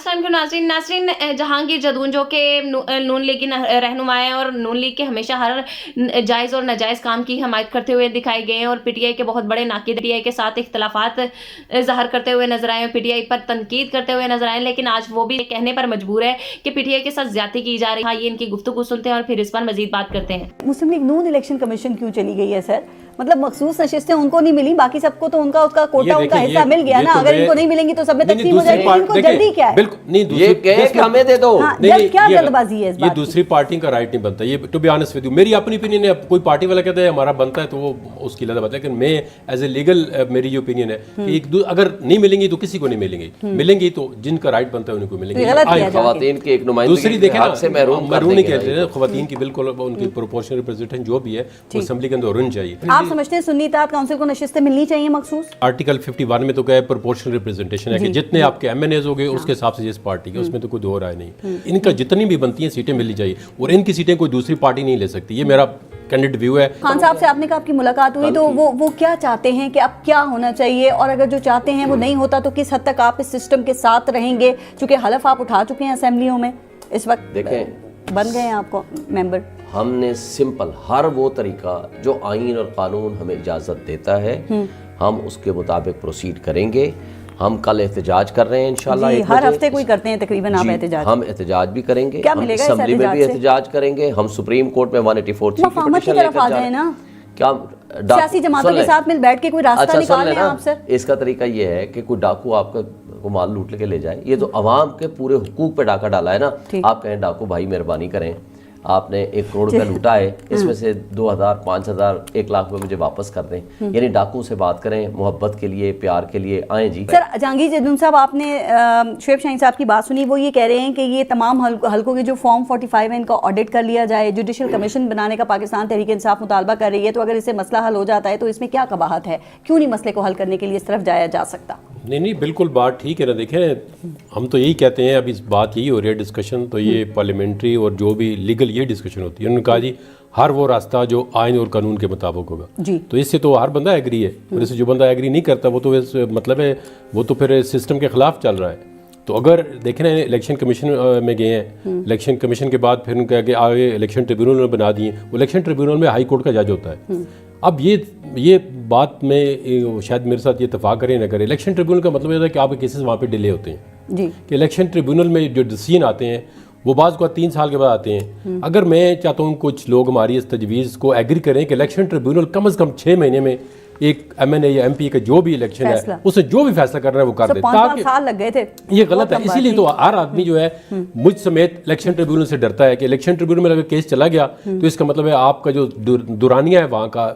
नासरीन जहांगीर जदून जो कि नून लीग की रहनुमा है और नून लीग के हमेशा हर जायज़ और नाजायज़ काम की हमायत करते हुए दिखाए गए हैं और पीटीआई के बहुत बड़े नाक़िद पीटीआई के साथ इख्तलाफात ज़ाहिर करते हुए नजर आए, पीटीआई पर तनकीद करते हुए नजर आए, लेकिन आज वो भी कहने पर मजबूर है कि पीटीआई के साथ ज़्यादती की जा रही है। ये इनकी गुफ्तगू सुनते हैं और फिर इस पर मजीद बात करते हैं। मुस्लिम लीग नून इलेक्शन कमीशन क्यों चली गई है सर? मतलब मखसूस नशिस्तें उनको नहीं मिली, बाकी सबको तो उनका उसका कोटा उनका हिस्सा मिल गया ना। अगर इनको नहीं मिलेंगी तो सब में तकसीम हो जाएगी। इनको जल्दी क्या है? बिल्कुल नहीं, ये कहे कि हमें दे दो। क्या जल्दबाजी है इस बात? ये दूसरी पार्टी का राइट नहीं बनता। ये to be honest with you, मेरी अपनी ओपिनियन है। कोई पार्टी वाला कहता है हमारा बनता है तो वो उसकी अलग बात है, लेकिन मैं एज ए लीगल मेरी ओपिनियन है कि अगर नहीं मिलेंगी तो किसी को नहीं मिलेंगी, मिलेंगी तो जिनका राइट बनता है उनको मिलेंगी। खवातीन की एक नुमाइंदगी दूसरी देखें ना, महरूम नहीं कहते हैं खवातीन की, बिल्कुल उनकी प्रोपोर्शनल रिप्रेजेंटेशन जो भी है वो असेंबली के अंदर होनी चाहिए। आप समझते हैं सुन्नी इत्तेहाद काउंसिल को नशिस्तें मिलनी चाहिए मखसूस? आर्टिकल 51 में तो क्या है, प्रोपोर्शनल रिप्रेजेंटेशन है कि जितने आपके एमएनएज हो गए उसके हिसाब से जिस पार्टी के, उसमें तो कोई दो राय नहीं। इनका जितनी भी बनती हैं सीटें मिलनी चाहिए और इनकी सीटें कोई दूसरी पार्टी नहीं ले सकती। ये मेरा कैंडिडेट व्यू है। खान साहब से आपने कहा आपकी मुलाकात हुई तो वो क्या चाहते हैं कि अब क्या होना चाहिए, और अगर जो चाहते हैं वो नहीं होता तो किस हद तक आप इस सिस्टम के साथ रहेंगे? चूंकि हलफ आप उठा चुके हैं असेंबलियों में, इस वक्त देखें बन गए हैं आपको मेंबर। हमने सिंपल हर वो तरीका जो आईन और कानून हमें इजाज़त देता है हम उसके मुताबिक प्रोसीड करेंगे। हम कल एहतजाज कर रहे हैं इंशाल्लाह। हर हफ्ते कोई करते हैं तकरीबन आप एहतजाज? हम एहतजाज भी करेंगे, क्या मिलेगा इस असेंबली में भी एहतजाज करेंगे, हम सुप्रीम कोर्ट में 184 की पिटीशन लेकर जा रहे हैं। क्या सियासी जमातों के साथ मिल बैठ के कोई रास्ता निकाल लें आप सर? इसका तरीका ये है कि कोई डाकू आपका को माल लूट के ले जाए, ये तो अवाम के पूरे हुकूक पे डाका डाला है ना। आप कहें डाकू भाई मेहरबानी करें, आपने 1 करोड़ रुपया लूटा है, इसमें से 2000, 5000, 1 लाख रुपए मुझे वापस कर दें। यानी डाकू से बात करें, मोहब्बत के लिए, प्यार के लिए आए जी। सर जहांगीर जदून साहब, आपने शुएब शाहीन साहब की बात सुनी, वो ये कह रहे हैं कि ये तमाम हलकों के जो फॉर्म 45 है इनका ऑडिट कर लिया जाए। जुडिशल कमीशन बनाने का पाकिस्तान तहरीक इंसाफ मुतालबा कर रही है, तो अगर इससे मसला हल हो जाता है तो इसमें क्या कबाहत है? क्यों नहीं मसले को हल करने के लिए इस तरफ जाया जा सकता? नहीं, बिल्कुल बात ठीक है ना। देखें, हम तो यही कहते हैं, अभी बात यही हो रही है डिस्कशन, तो ये पार्लियामेंट्री और जो भी लीगल ये डिस्कशन होती है। उन्होंने कहा जी हर वो रास्ता जो आइन और कानून के मुताबिक होगा जी, तो इससे तो हर बंदा एग्री है, और इससे जो बंदा एग्री नहीं करता वो तो मतलब है वो तो फिर सिस्टम के खिलाफ चल रहा है। तो अगर देखें ना, इलेक्शन कमीशन में गए हैं, इलेक्शन कमीशन के बाद फिर उनके आगे इलेक्शन ट्रिब्यूनल बना दिए। वो इलेक्शन ट्रिब्यूनल में हाई कोर्ट का जज होता है। अब ये बात में शायद मेरे साथ ये इत्तेफाक करें ना करें, इलेक्शन ट्रिब्यूनल का मतलब ये है कि आपके केसेस वहाँ पे डिले होते हैं जी, कि इलेक्शन ट्रिब्यूनल में जो डिसीजन आते हैं वो बाज़ को 3 साल के बाद आते हैं। अगर मैं चाहता हूँ कुछ लोग हमारी इस तजवीज़ को एग्री करें कि इलेक्शन ट्रिब्यूनल कम से कम 6 महीने में एक एमएनए या एमपी का जो भी इलेक्शन है उसे जो भी फैसला करना है वो कर दे। 5 साल लग गए थे, ये गलत है। इसीलिए तो हर आदमी जो है मुझ समेत इलेक्शन ट्रिब्यूनल से डरता है कि इलेक्शन ट्रिब्यूनल में अगर केस चला गया तो इसका मतलब है आपका जो दुरानिया है वहाँ का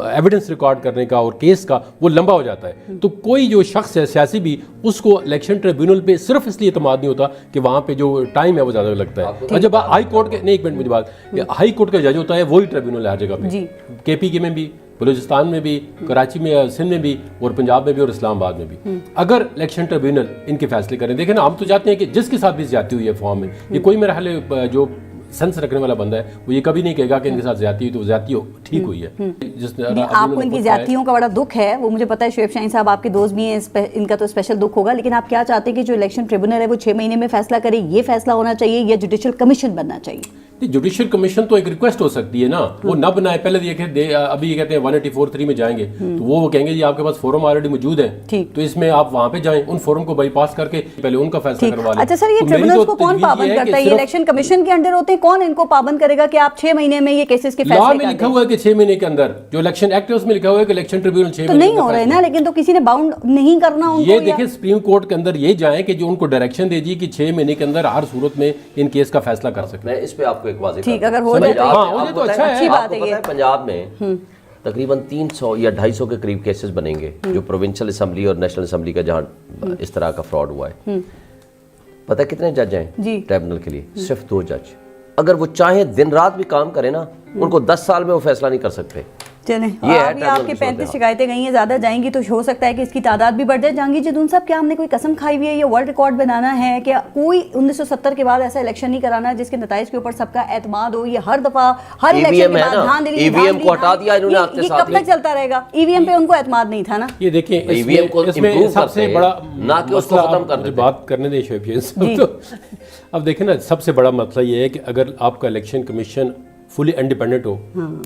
एविडेंस रिकॉर्ड करने का और केस का वो लंबा हो जाता है। तो कोई जो शख्स है सियासी भी, उसको इलेक्शन ट्रिब्यूनल पे सिर्फ इसलिए इत्मीनान नहीं होता कि वहाँ पे जो टाइम है वो ज़्यादा लगता है। और जब हाई कोर्ट के, नहीं एक मिनट मुझे बात, हाई कोर्ट का जज होता है वही ट्रिब्यूनल है हर जगह पे, केपी में भी, बलूचिस्तान में भी, कराची में, सिंध में भी, और पंजाब में भी, और इस्लामाबाद में भी। अगर इलेक्शन ट्रिब्यूनल इनके फैसले करें, देखें ना, हम तो चाहते हैं कि जिसके साथ भी ज्यादती हुई है फॉर्म में, ये कोई मेरा हाल जो सेंस रखने वाला बंदा है वो ये कभी नहीं कहेगा कि इनके साथ ज्यादती हुई तो ज्यादती ठीक हुई है। आपको इनकी ज्यादतियों का बड़ा दुख है, वो मुझे पता है। शुएब शाहीन साहब आपके दोस्त भी हैं, इनका तो स्पेशल दुख होगा, लेकिन आप क्या चाहते हैं कि जो इलेक्शन ट्रिब्यूनल है वो 6 महीने में फैसला करे? ये फैसला होना चाहिए या जुडिशल कमीशन बनना चाहिए? जुडिशियल कमीशन तो एक रिक्वेस्ट हो सकती है ना, वो ना बनाए। पहले अभी ये कहते हैं 184(3) में जाएंगे तो वो कहेंगे जी आपके पास फोरम ऑलरेडी मौजूद है, तो इसमें आप वहां पे जाएं, उन फोरम को बाईपास करके पहले उनका फैसला करवा लें। अच्छा सर, ये ट्रिब्यूनल्स को कौन पाबंद करता है? ये इलेक्शन कमीशन के अंडर होते हैं, कौन इनको पाबंद करेगा कि आप 6 महीने में ये केसेस के फैसले लॉ में लिखा हुआ है कि 6 महीने के अंदर, जो इलेक्शन एक्ट है उसमें लिखा हुआ है कि इलेक्शन ट्रिब्यूनल 6 महीने तो नहीं हो रहा है ना, लेकिन तो किसी ने बाउंड नहीं करना उनको। ये देखिए सुप्रीम कोर्ट के अंदर ये जाए कि जो उनको डायरेक्शन दे दी कि 6 महीने के अंदर हर सूरत में इन केस का फैसला कर सकते हैं। मैं इस पे आपको एक वाज़ेह ठीक, अगर हो जाए तो अच्छा है। अच्छी बात है। ये पंजाब में तकरीबन 300 या 250 के करीब केसेस बनेंगे जो प्रोविंशियल असेंबली और नेशनल असेंबली का जहाँ इस तरह का फ्रॉड हुआ है। पता है कितने जज हैं ट्रिब्यूनल के लिए? सिर्फ 2 जज। अगर वो चाहे दिन रात भी काम करें ना, उनको 10 साल में वो फैसला नहीं कर सकते। چلیں یہ ہے ابھی آپ کی 35 شکایتیں گئی ہیں, زیادہ جائیں گی تو ہو سکتا ہے کہ اس کی تعداد بھی بڑھ جائے. جہانگیر جدون صاحب, کیا ہم نے کوئی قسم کھائی ہوئی ہے, یہ ورلڈ ریکارڈ بنانا ہے کہ کوئی 1970 کے بعد ایسا الیکشن نہیں کرانا جس کے نتائج کے اوپر سب کا اعتماد ہو؟ یہ ہر دفعہ ہر الیکشن کے بعد ای وی ایم کو ہٹا دیا انہوں نے آپ کے ساتھ, کب تک چلتا رہے گا؟ ای وی ایم پہ ان کو اعتماد نہیں تھا نا. یہ دیکھیں ای وی ایم کو امپروو سب سے بڑا نہ کہ اس کو ختم کر دیتے. بات کرنے دیں شعیب صاحب. اب دیکھیں نا, سب سے بڑا مسئلہ یہ ہے کہ اگر آپ کا الیکشن کمیشن فلی انڈیپینڈنٹ ہو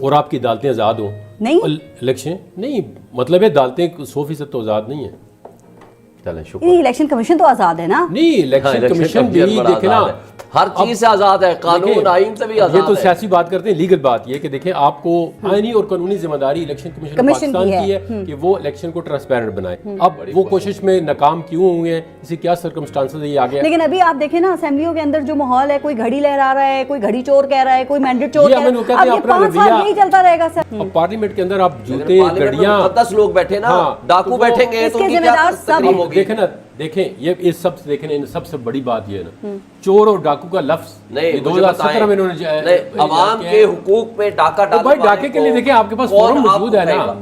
اور آپ کی عدالتیں آزاد ہوں, نہیں الیکشن نہیں, مطلب ہے عدالتیں 100% تو آزاد نہیں ہیں. چلیں شکر. نہیں, الیکشن کمیشن تو آزاد ہے نا. نہیں, الیکشن کمیشن بھی دیکھیں نا, ہر چیز سے آزاد ہے, قانون آئین سے بھی آزاد ہے. یہ تو سیاسی بات کرتے ہیں, لیگل بات یہ کہ دیکھیں آپ کو آئینی اور قانونی ذمہ داری الیکشن کمیشن پاکستان کی ہے کہ وہ الیکشن کو ٹرانسپیرنٹ بنائے. اب وہ کوشش میں ناکام کیوں ہوئے ہیں, اسی کیا سرکمسٹانسز ہے یہ آگے. لیکن ابھی آپ دیکھیں نا اسمبلیوں کے اندر جو ماحول ہے, کوئی گھڑی لہرا رہا ہے, کوئی گھڑی چور کہہ رہا ہے, کوئی مینڈیٹ چور کہہ رہا ہے. اب یہ 5 سال نہیں چلتا رہے گا سر. اب پارلیمنٹ کے اندر آپ جوتے گھڑیاں 10 لوگ بیٹھے نا, ڈاکو بیٹھیں گے تو ان کی کیا تکلیف ہوگی. دیکھیں نا, دیکھیں یہ اس سب سے دیکھیں سب سے بڑی بات یہ ہے نا, چور اور ڈاکو کا لفظ نہیں 2017 میں انہوں نے عوام کے حقوق پہ ڈاکہ ڈالنے بھائی ڈاکے کے لیے دیکھیں آپ کے پاس فورم موجود ہے نا.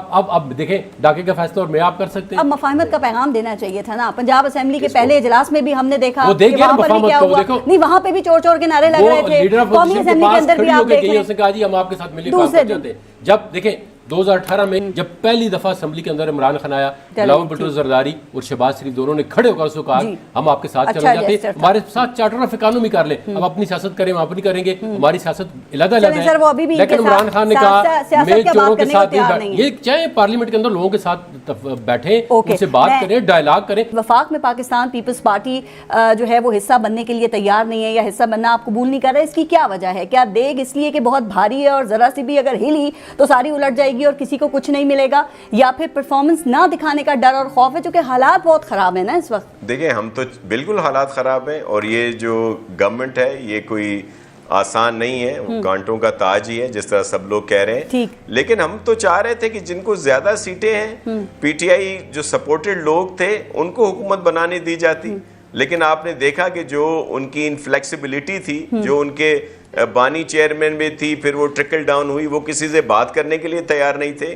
اب دیکھیں ڈاکے کا فیصلہ اور میں آپ کر سکتے ہیں. اب مفاہمت کا پیغام دینا چاہیے تھا نا. پنجاب اسمبلی کے پہلے اجلاس میں بھی ہم نے دیکھا کہ وہاں پر بھی کیا ہوا, نہیں وہاں پہ بھی چور چور کے نعرے لگ رہے تھے. قومی اسمبلی کے اندر بھی آپ دیکھ لیں, اس نے کہا جی ہم آپ کے ساتھ مل کے کام کرتے ہیں. جب دیکھیں 2018 میں جب پہلی دفعہ اسمبلی کے اندر عمران خان آیا, بلاول بھٹو زرداری اور شہباز شریف دونوں نے کھڑے ہو کر اس کو کہا ہم آپ کے ساتھ چلے جاتے ہیں, ہمارے ساتھ چارٹر آف اکانومی کر لیں, ہم اپنی سیاست کریں, ہم اپنی کریں گے, ہماری سیاست علیحدہ علیحدہ ہے. لیکن عمران خان نے کہا میں چوروں کے ساتھ نہیں, یہ چاہے پارلیمنٹ کے اندر لوگوں کے ساتھ بیٹھیں, ان سے بات کریں, ڈائلاگ کریں. وفاق میں پاکستان پیپلز پارٹی جو ہے وہ حصہ بننے کے لیے تیار نہیں ہے, یا حصہ بننا آپ قبول نہیں کر رہے, اس کی کیا وجہ ہے؟ کیا دیگ اس لیے کہ بہت بھاری ہے اور ذرا سی بھی اگر ہلی تو ساری الٹ جائے گی اور کسی کو کچھ نہیں ملے گا, یا پھر پرفارمنس نہ دکھانے کا ڈر اور خوف ہے چونکہ حالات بہت خراب ہیں نا اس وقت؟ دیکھیں ہم تو بالکل حالات خراب ہیں, اور یہ جو گورنمنٹ ہے یہ کوئی آسان نہیں ہے, کانٹوں کا تاج ہی ہے جس طرح سب لوگ کہہ رہے ہیں. لیکن ہم تو چاہ رہے تھے کہ جن کو زیادہ سیٹیں ہیں, پی ٹی آئی جو سپورٹڈ لوگ تھے ان کو حکومت بنانے دی جاتی. لیکن آپ نے دیکھا کہ جو ان کی انفلیکسیبلٹی تھی, جو ان کے بانی چیئرمین میں تھی, پھر وہ ٹرکل ڈاؤن ہوئی, وہ کسی سے بات کرنے کے لیے تیار نہیں تھے.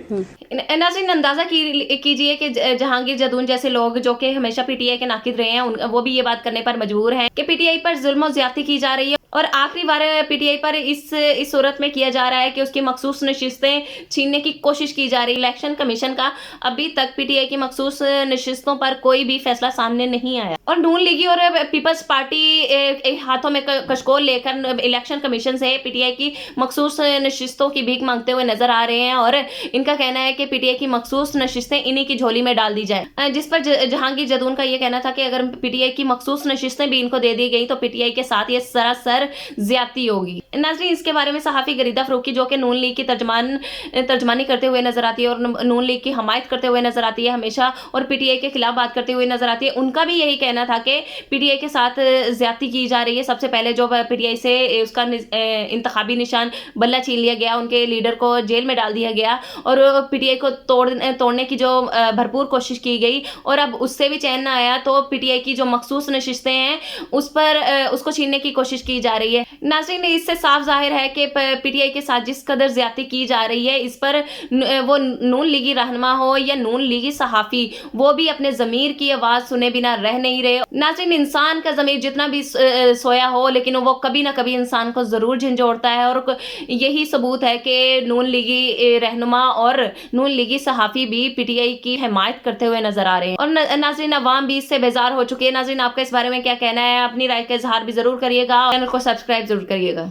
ناظرین اندازہ کیجئے کہ جہانگیر جدون جیسے لوگ جو کہ ہمیشہ پی ٹی آئی کے ناقد رہے ہیں, وہ بھی یہ بات کرنے پر مجبور ہیں کہ پی ٹی آئی پر ظلم و زیادتی کی جا رہی ہے, اور آخری بار پی ٹی آئی پر اس صورت میں کیا جا رہا ہے کہ اس کی مخصوص نشستیں چھیننے کی کوشش کی جا رہی ہے. الیکشن کمیشن کا ابھی تک پی ٹی آئی کی مخصوص نشستوں پر کوئی بھی فیصلہ سامنے نہیں آیا, اور نون لیگی اور پیپلز پارٹی ہاتھوں میں کشکول لے کر الیکشن کمیشن سے پی ٹی آئی کی مخصوص نشستوں کی بھیک مانگتے ہوئے نظر آ رہے ہیں, اور ان کا کہنا ہے کہ پی ٹی آئی کی مخصوص نشستیں انہی کی جھولی میں ڈال دی جائیں, جس پر جہانگیر جدون کا یہ کہنا تھا کہ اگر پی ٹی آئی کی مخصوص نشستیں بھی ان کو دے دی گئی تو پی ٹی آئی کے ساتھ یہ سراسر زیادتی ہوگی. ناظرین اس کے بارے میں صحافی غریدہ فروکی جو کہ نون لیگ کی ترجمانی کرتے ہوئے نظر آتی ہے اور نون لیگ کی حمایت کرتے ہوئے نظر آتی ہے ہمیشہ, اور پی ٹی آئی کے خلاف بات کرتے ہوئے نظر آتی ہے, ان کا بھی یہی کہنا تھا کہ پی ٹی آئی کے ساتھ زیادتی کی جا رہی ہے. سب سے پہلے جو پی ٹی آئی سے اس کا انتخابی نشان بلہ چھین لیا گیا, ان کے لیڈر کو جیل میں ڈال دیا گیا, اور پی ٹی آئی کو توڑنے کی جو بھرپور کوشش کی گئی, اور اب اس سے بھی چین نہ آیا تو پی ٹی آئی کی جو مخصوص نشستیں ہیں اس کو چھیننے کی کوشش کی جا رہی ہے. ناظرین اس سے صاف ظاہر ہے کہ پی ٹی آئی کے ساتھ جس قدر زیادتی کی جا رہی ہے, اس پر وہ نون لیگی رہنما ہو یا نون لیگی صحافی, وہ بھی اپنے ضمیر کی آواز سنے بنا رہ نہیں رہے. ناظرین انسان کا ضمیر جتنا بھی سویا ہو لیکن وہ کبھی نہ کبھی انسان کو ضرور جھنجھوڑتا ہے, اور یہی ثبوت ہے کہ نون لیگی رہنما اور نون لیگی صحافی بھی پی ٹی آئی کی حمایت کرتے ہوئے نظر آ رہے ہیں, اور ناظرین عوام بھی اس سے بیزار ہو چکی ہے. ناظرین آپ کا اس بارے میں کیا کہنا ہے؟ اپنی رائے کا اظہار بھی ضرور کریے گا, چینل کو سبسکرائب ضرور کریے گا.